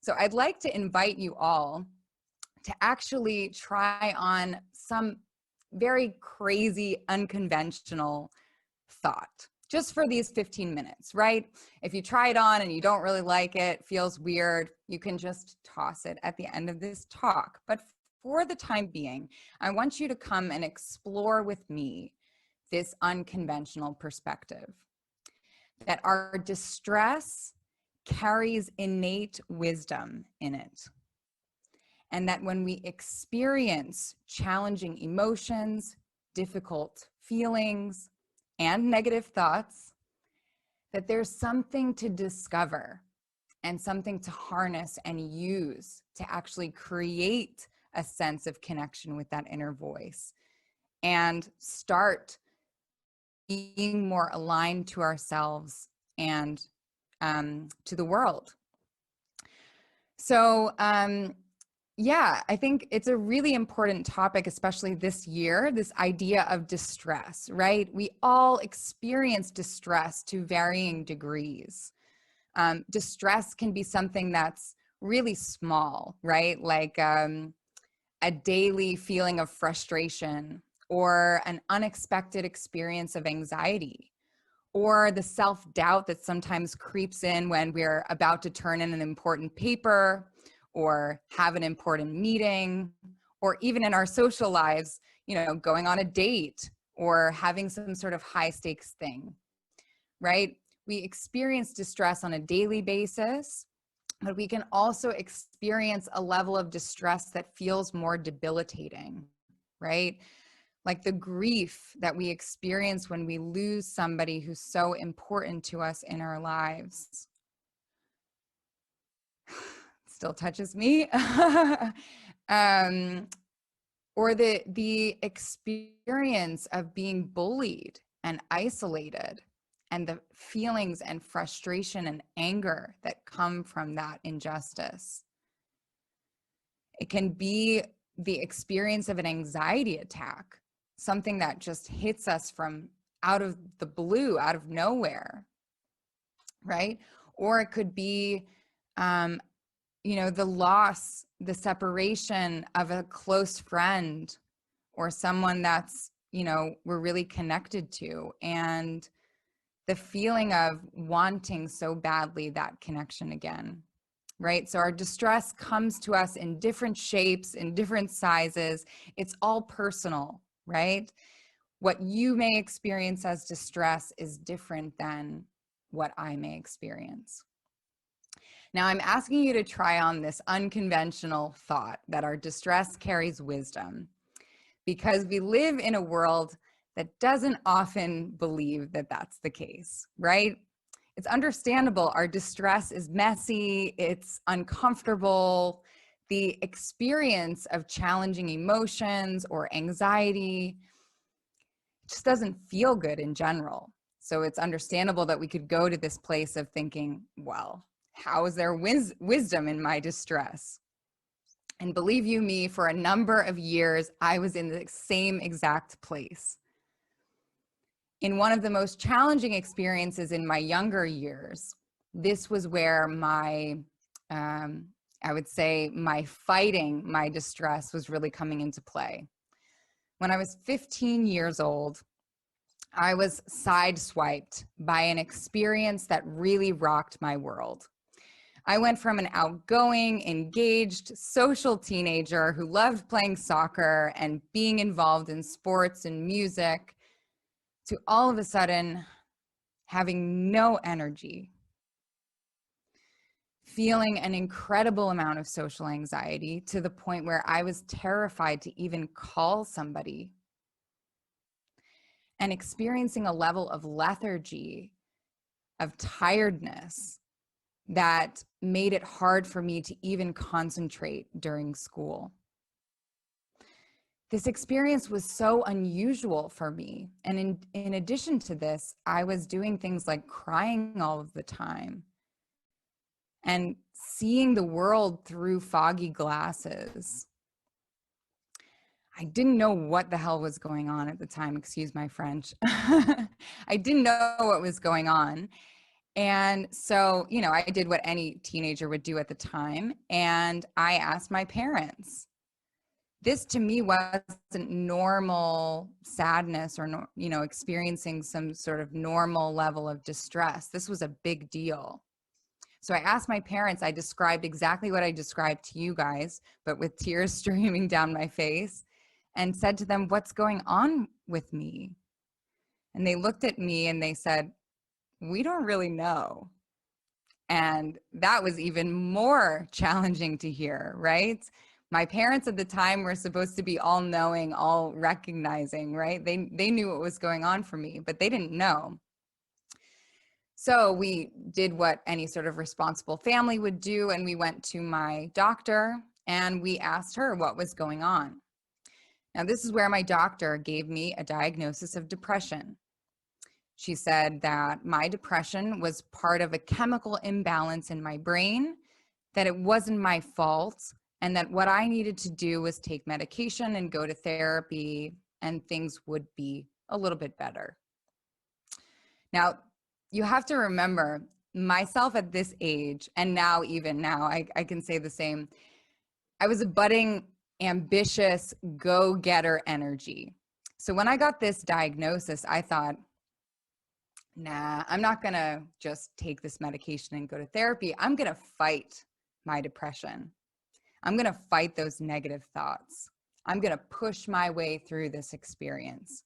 So I'd like to invite you all to actually try on some very crazy, unconventional thought, just for these 15 minutes, right? If you try it on and you don't really like it, feels weird, you can just toss it at the end of this talk. But for the time being, I want you to come and explore with me this unconventional perspective, that our distress carries innate wisdom in it. And that when we experience challenging emotions, difficult feelings, and negative thoughts, that there's something to discover and something to harness and use to actually create a sense of connection with that inner voice and start being more aligned to ourselves and to the world. So, yeah, I think it's a really important topic, especially this year, this idea of distress, right? We all experience distress to varying degrees. Distress can be something that's really small, right? Like a daily feeling of frustration or an unexpected experience of anxiety, or the self-doubt that sometimes creeps in when we're about to turn in an important paper or have an important meeting, or even in our social lives, you know, going on a date or having some sort of high stakes thing, right? We experience distress on a daily basis, but we can also experience a level of distress that feels more debilitating, right? Like the grief that we experience when we lose somebody who's so important to us in our lives. Still touches me. Or the experience of being bullied and isolated, and the feelings and frustration and anger that come from that injustice. It can be the experience of an anxiety attack, something that just hits us from out of the blue, out of nowhere, right? Or it could be, you know, the loss, the separation of a close friend or someone that's, you know, we're really connected to, and the feeling of wanting so badly that connection again, right? So our distress comes to us in different shapes, in different sizes. It's all personal, right? What you may experience as distress is different than what I may experience. Now, I'm asking you to try on this unconventional thought that our distress carries wisdom, because we live in a world that doesn't often believe that that's the case, right? It's understandable. Our distress is messy, it's uncomfortable. The experience of challenging emotions or anxiety just doesn't feel good in general. So it's understandable that we could go to this place of thinking, well, how is there wisdom in my distress? And believe you me, for a number of years, I was in the same exact place. In one of the most challenging experiences in my younger years, this was where my, I would say, my fighting my distress was really coming into play. When I was 15 years old, I was sideswiped by an experience that really rocked my world. I went from an outgoing, engaged, social teenager who loved playing soccer and being involved in sports and music to all of a sudden having no energy, feeling an incredible amount of social anxiety to the point where I was terrified to even call somebody, and experiencing a level of lethargy, of tiredness, that made it hard for me to even concentrate during school. This experience was so unusual for me. And in addition to this, I was doing things like crying all of the time and seeing the world through foggy glasses. I didn't know what the hell was going on at the time, excuse my French. I didn't know what was going on. And so, you know, I did what any teenager would do at the time. And I asked my parents. This to me wasn't normal sadness or, you know, experiencing some sort of normal level of distress. This was a big deal. So I asked my parents, I described exactly what I described to you guys, but with tears streaming down my face, and said to them, what's going on with me? And they looked at me and they said, we don't really know. And that was even more challenging to hear, right? My parents at the time were supposed to be all knowing, all recognizing, right? They knew what was going on for me, but they didn't know. So we did what any sort of responsible family would do, and we went to my doctor and we asked her what was going on. Now, this is where my doctor gave me a diagnosis of depression. She said that my depression was part of a chemical imbalance in my brain, that it wasn't my fault, and that what I needed to do was take medication and go to therapy, and things would be a little bit better. Now, you have to remember, myself at this age, and now even now, I can say the same, I was a budding, ambitious, go-getter energy. So when I got this diagnosis, I thought, nah, I'm not gonna just take this medication and go to therapy. I'm gonna fight my depression. I'm gonna fight those negative thoughts. I'm gonna push my way through this experience.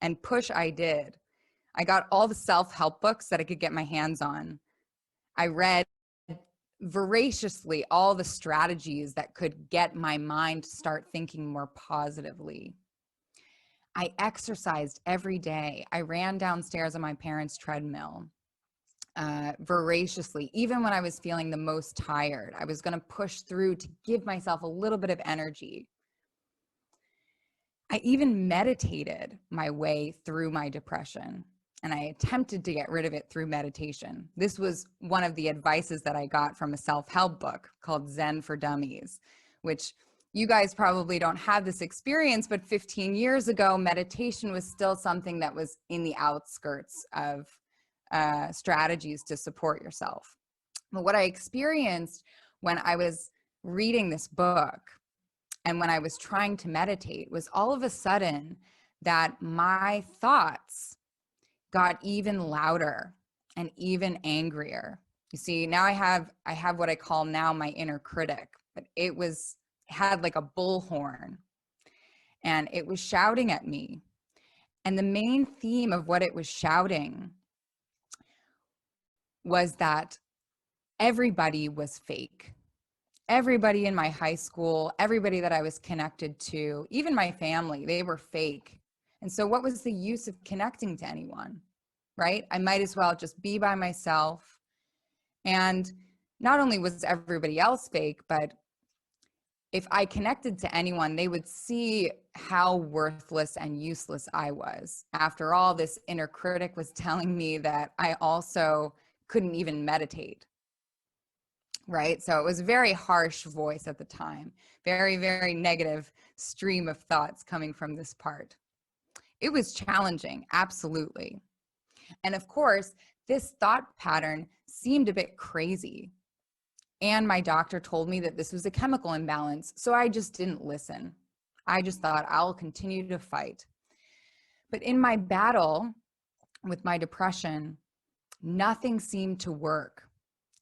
And push I did. I got all the self-help books that I could get my hands on. I read voraciously all the strategies that could get my mind to start thinking more positively. I exercised every day. I ran downstairs on my parents' treadmill voraciously. Even when I was feeling the most tired, I was going to push through to give myself a little bit of energy. I even meditated my way through my depression, and I attempted to get rid of it through meditation. This was one of the advices that I got from a self-help book called Zen for Dummies, which you guys probably don't have this experience, but 15 years ago, meditation was still something that was in the outskirts of strategies to support yourself. But what I experienced when I was reading this book and when I was trying to meditate was all of a sudden that my thoughts got even louder and even angrier. You see, now I have what I call now my inner critic, but it had like a bullhorn and it was shouting at me. And the main theme of what it was shouting was that everybody was fake. Everybody in my high school, everybody that I was connected to, even my family, they were fake. And so what was the use of connecting to anyone, right? I might as well just be by myself. And not only was everybody else fake, but if I connected to anyone, they would see how worthless and useless I was. After all, this inner critic was telling me that I also couldn't even meditate, right? So it was a very harsh voice at the time, very, very negative stream of thoughts coming from this part. It was challenging, absolutely. And of course, this thought pattern seemed a bit crazy. And my doctor told me that this was a chemical imbalance, so I just didn't listen. I just thought I'll continue to fight. But in my battle with my depression, nothing seemed to work.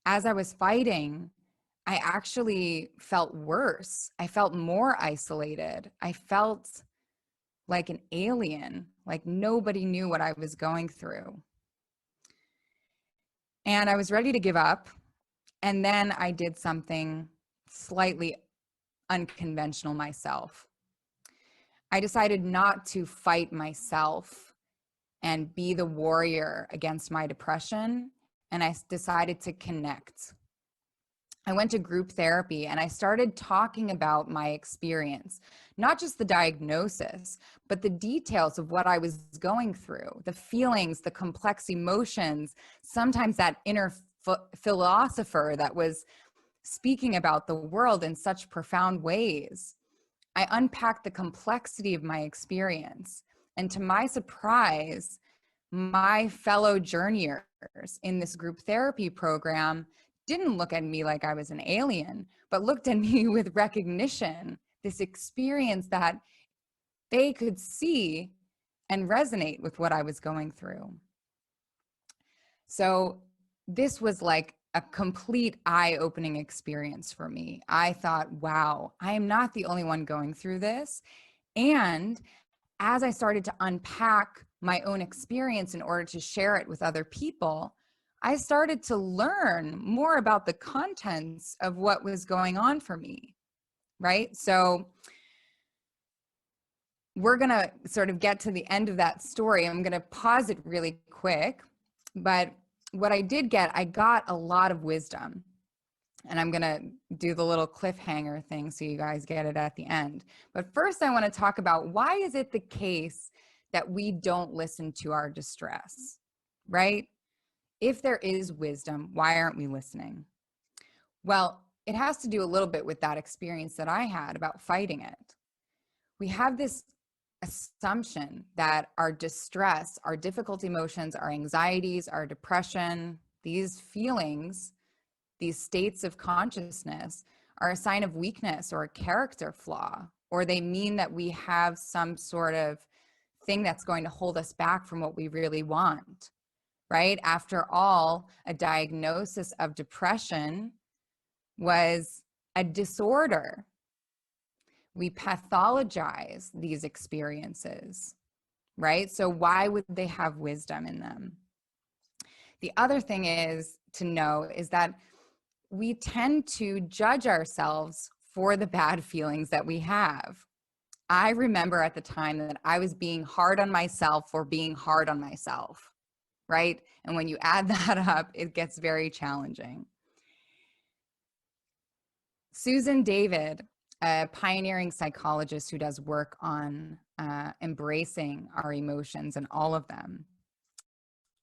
As I was fighting, I actually felt worse. I felt more isolated. I felt like an alien, like nobody knew what I was going through. And I was ready to give up. And then I did something slightly unconventional myself. I decided not to fight myself and be the warrior against my depression, and I decided to connect. I went to group therapy and I started talking about my experience, not just the diagnosis, but the details of what I was going through, the feelings, the complex emotions, sometimes that inner philosopher that was speaking about the world in such profound ways. I unpacked the complexity of my experience. And to my surprise, my fellow journeyers in this group therapy program didn't look at me like I was an alien, but looked at me with recognition, this experience that they could see and resonate with what I was going through. So this was like a complete eye-opening experience for me. I thought, wow, I am not the only one going through this. And as I started to unpack my own experience in order to share it with other people, I started to learn more about the contents of what was going on for me, right? So we're going to sort of get to the end of that story. I'm going to pause it really quick. But what I did get, I got a lot of wisdom. And I'm going to do the little cliffhanger thing so you guys get it at the end. But first, I want to talk about why is it the case that we don't listen to our distress, right? If there is wisdom, why aren't we listening? Well, it has to do a little bit with that experience that I had about fighting it. We have this assumption that our distress, our difficult emotions, our anxieties, our depression, these feelings, these states of consciousness are a sign of weakness or a character flaw, or they mean that we have some sort of thing that's going to hold us back from what we really want, right? After all, a diagnosis of depression was a disorder. We pathologize these experiences, right? So why would they have wisdom in them? The other thing is to know is that we tend to judge ourselves for the bad feelings that we have. I remember at the time that I was being hard on myself for being hard on myself, right? And when you add that up, it gets very challenging. Susan David, a pioneering psychologist who does work on embracing our emotions and all of them,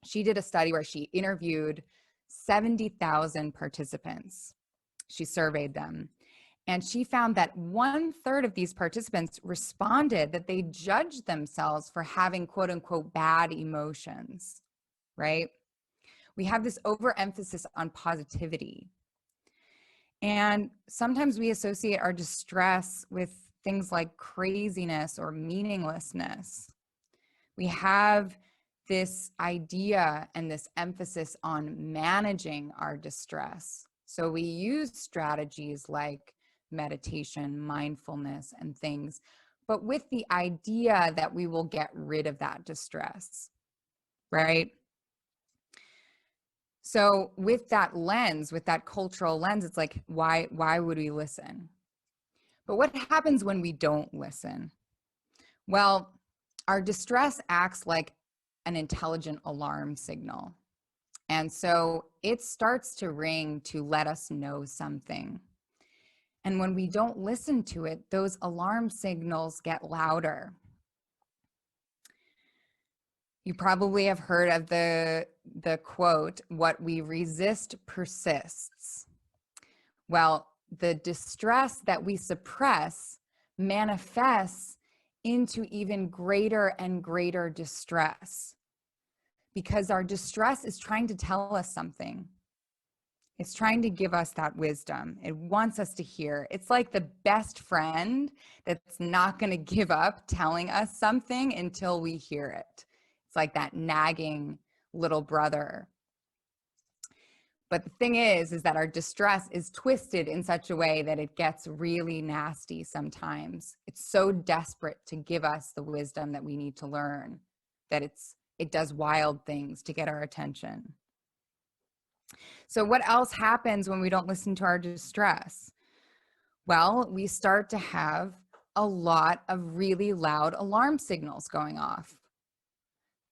she did a study where she interviewed 70,000 participants. She surveyed them. And she found that 1/3 of these participants responded that they judged themselves for having quote unquote bad emotions, right? We have this overemphasis on positivity. And sometimes we associate our distress with things like craziness or meaninglessness. We have this idea and this emphasis on managing our distress. So we use strategies like meditation, mindfulness, and things, but with the idea that we will get rid of that distress, right? So with that lens, with that cultural lens, it's like, why would we listen? But what happens when we don't listen? Well, our distress acts like an intelligent alarm signal. And so it starts to ring to let us know something. And when we don't listen to it, those alarm signals get louder. You probably have heard of the quote, "What we resist persists." Well, the distress that we suppress manifests into even greater and greater distress, because our distress is trying to tell us something. It's trying to give us that wisdom. It wants us to hear. It's like the best friend that's not going to give up telling us something until we hear it. It's like that nagging little brother. But the thing is that our distress is twisted in such a way that it gets really nasty sometimes. It's so desperate to give us the wisdom that we need to learn that it does wild things to get our attention. So what else happens when we don't listen to our distress? Well, we start to have a lot of really loud alarm signals going off.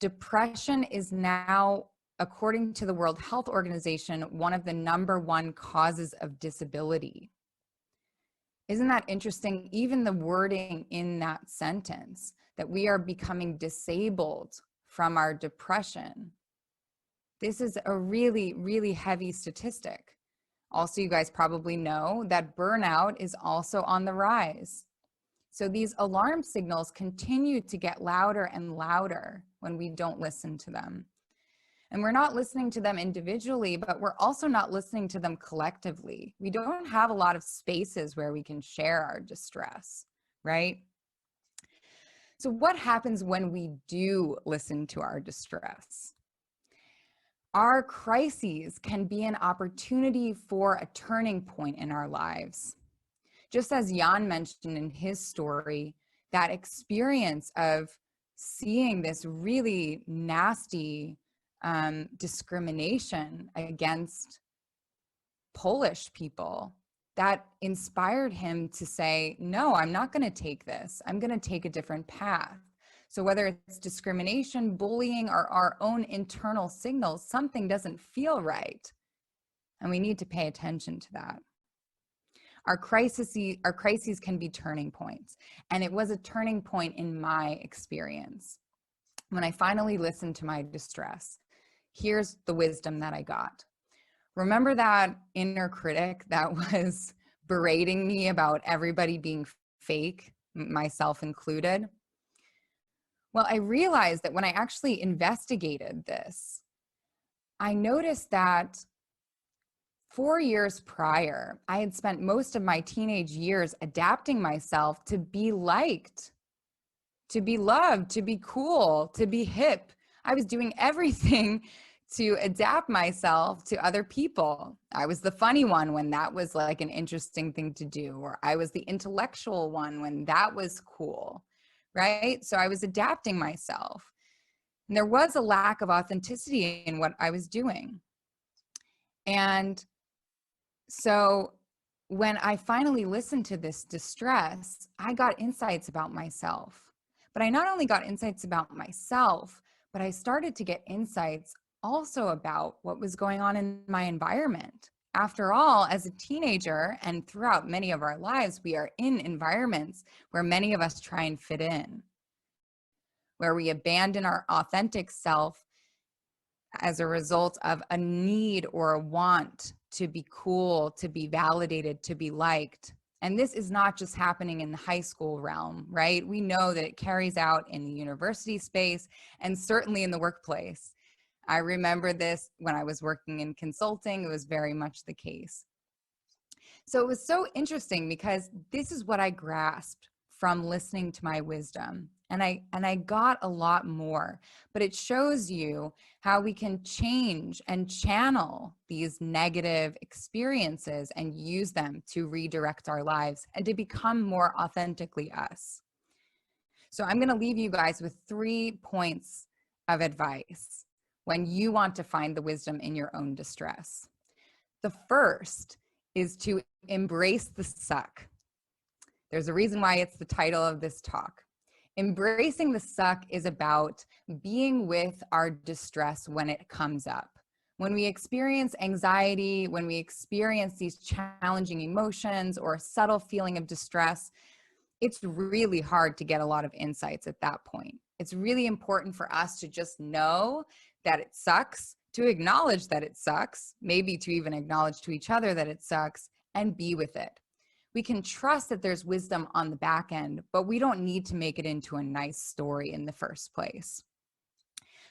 Depression is now, according to the World Health Organization, one of the #1 causes of disability. Isn't that interesting? Even the wording in that sentence, that we are becoming disabled from our depression. This is a really, really heavy statistic. Also, you guys probably know that burnout is also on the rise. So these alarm signals continue to get louder and louder. when we don't listen to them. And we're not listening to them individually, but we're also not listening to them collectively. We don't have a lot of spaces where we can share our distress, right? So what happens when we do listen to our distress? Our crises can be an opportunity for a turning point in our lives. Just as Jan mentioned in his story, that experience of seeing this really nasty discrimination against Polish people, that inspired him to say, no, I'm not going to take this. I'm going to take a different path. So whether it's discrimination, bullying, or our own internal signals, something doesn't feel right. And we need to pay attention to that. Our crises can be turning points. And it was a turning point in my experience. When I finally listened to my distress, here's the wisdom that I got. Remember that inner critic that was berating me about everybody being fake, myself included? Well, I realized that when I actually investigated this, I noticed that 4 years prior, I had spent most of my teenage years adapting myself to be liked, to be loved, to be cool, to be hip. I was doing everything to adapt myself to other people. I was the funny one when that was like an interesting thing to do, or I was the intellectual one when that was cool, right? So I was adapting myself. And there was a lack of authenticity in what I was doing. And so when I finally listened to this distress, I got insights about myself. But I not only got insights about myself, but I started to get insights also about what was going on in my environment. After all, as a teenager and throughout many of our lives, we are in environments where many of us try and fit in, where we abandon our authentic self as a result of a need or a want to be cool, to be validated, to be liked. And this is not just happening in the high school realm, right? We know that it carries out in the university space and certainly in the workplace. I remember this when I was working in consulting, it was very much the case. So it was so interesting because this is what I grasped from listening to my wisdom. And I got a lot more, but it shows you how we can change and channel these negative experiences and use them to redirect our lives and to become more authentically us. So I'm going to leave you guys with 3 points of advice when you want to find the wisdom in your own distress. The first is to embrace the suck. There's a reason why it's the title of this talk. Embracing the suck is about being with our distress when it comes up. When we experience anxiety, when we experience these challenging emotions or a subtle feeling of distress, it's really hard to get a lot of insights at that point. It's really important for us to just know that it sucks, to acknowledge that it sucks, maybe to even acknowledge to each other that it sucks, and be with it. We can trust that there's wisdom on the back end, but we don't need to make it into a nice story in the first place.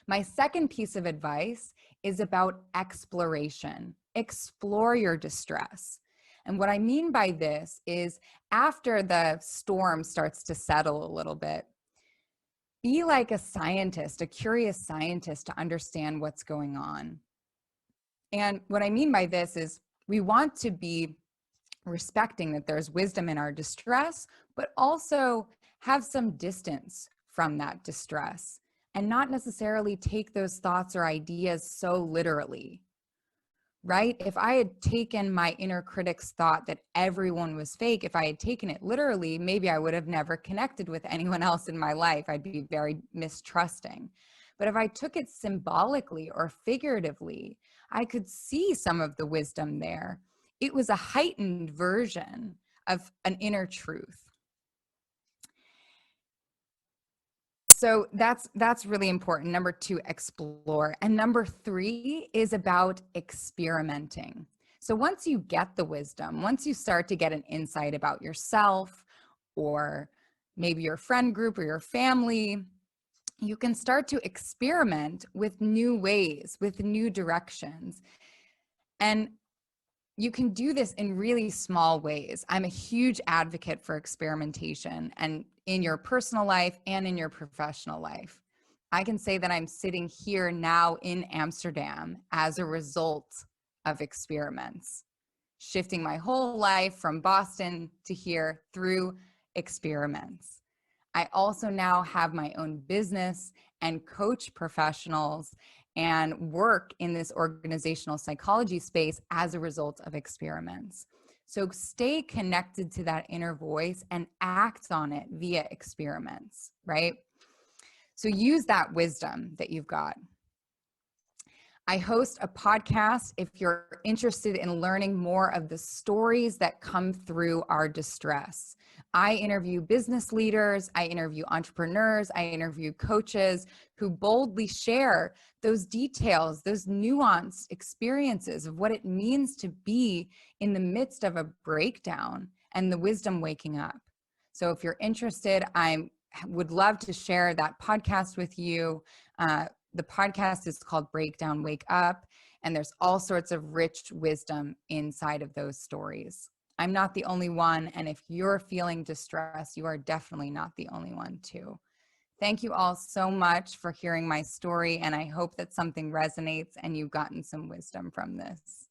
My second piece of advice is about exploration. Explore your distress. And what I mean by this is after the storm starts to settle a little bit, be like a scientist, a curious scientist, to understand what's going on. And what I mean by this is we want to be respecting that there's wisdom in our distress, but also have some distance from that distress and not necessarily take those thoughts or ideas so literally, right? If I had taken my inner critic's thought that everyone was fake, if I had taken it literally, maybe I would have never connected with anyone else in my life. I'd be very mistrusting. But if I took it symbolically or figuratively, I could see some of the wisdom there. It was a heightened version of an inner truth. So that's really important. Number 2, explore. And number 3 is about experimenting. So once you get the wisdom, once you start to get an insight about yourself or maybe your friend group or your family, you can start to experiment with new ways, with new directions. And you can do this in really small ways. I'm a huge advocate for experimentation, and in your personal life and in your professional life. I can say that I'm sitting here now in Amsterdam as a result of experiments, shifting my whole life from Boston to here through experiments. I also now have my own business and coach professionals and work in this organizational psychology space as a result of experiments. So stay connected to that inner voice and act on it via experiments, right? So use that wisdom that you've got. I host a podcast if you're interested in learning more of the stories that come through our distress. I interview business leaders, I interview entrepreneurs, I interview coaches who boldly share those details, those nuanced experiences of what it means to be in the midst of a breakdown and the wisdom waking up. So if you're interested, I would love to share that podcast with you. The podcast is called Breakdown, Wake Up, and there's all sorts of rich wisdom inside of those stories. I'm not the only one, and if you're feeling distress, you are definitely not the only one too. Thank you all so much for hearing my story, and I hope that something resonates and you've gotten some wisdom from this.